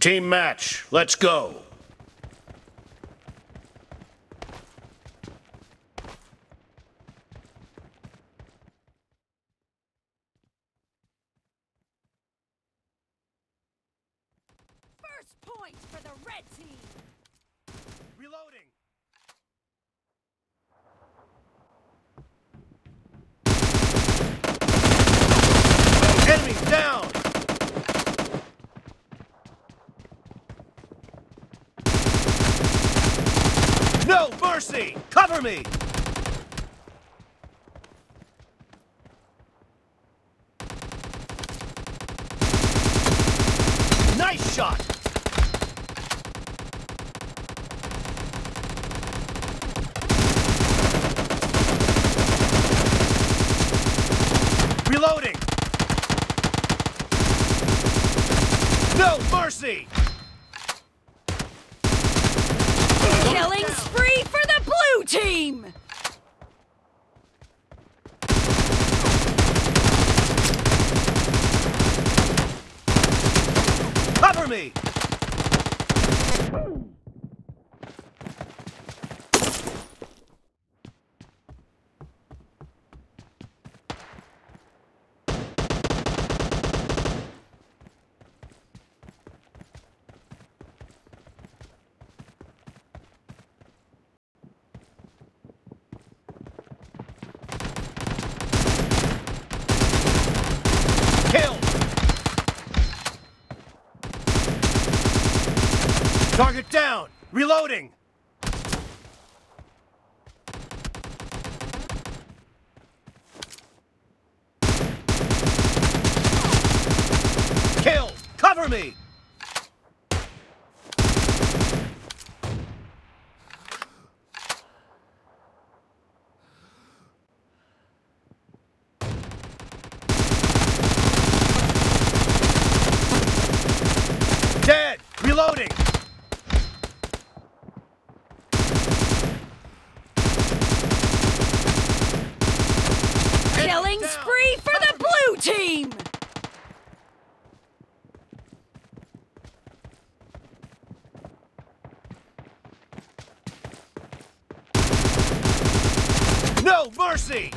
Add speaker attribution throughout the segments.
Speaker 1: Team match, let's go.
Speaker 2: First point for the red team.
Speaker 1: Reloading. Enemy down. No mercy! Cover me! Nice shot! Reloading! No mercy!
Speaker 2: Killing spree for the blue team!
Speaker 1: Cover me! Kill! Target down! Reloading! Kill! Cover me! Dead! Reloading!
Speaker 2: Killing spree for the blue team!
Speaker 1: No mercy!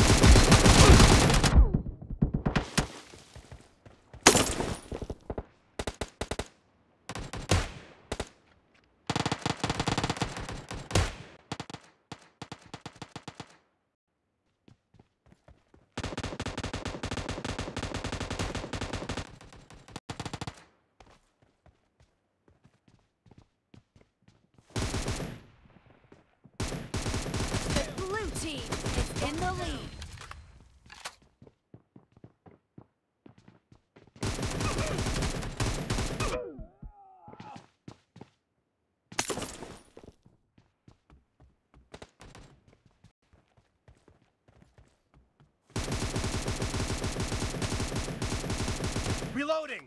Speaker 2: The blue team is in the lead.
Speaker 1: Reloading!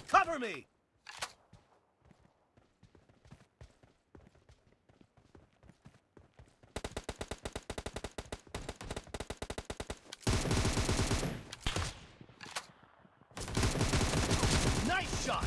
Speaker 1: Cover me! Nice shot!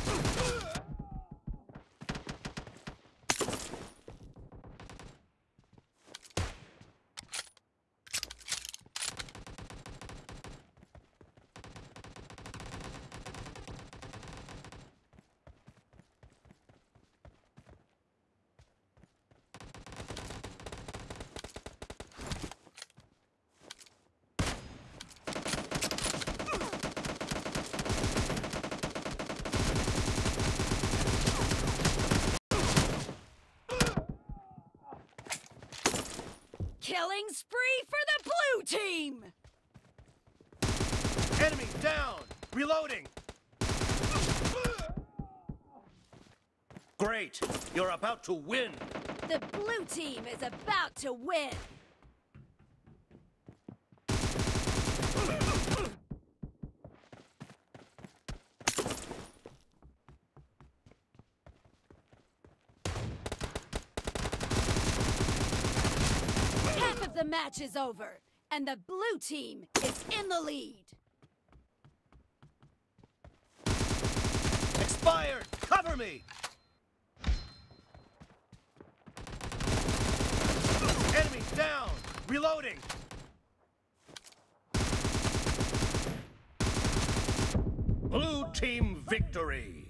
Speaker 2: Killing spree for the blue team!
Speaker 1: Enemy down! Reloading! Great! You're about to win!
Speaker 2: The blue team is about to win! Half of the match is over, And the blue team is in the lead.
Speaker 1: Expired! Cover me! Enemies down! Reloading! Blue team victory!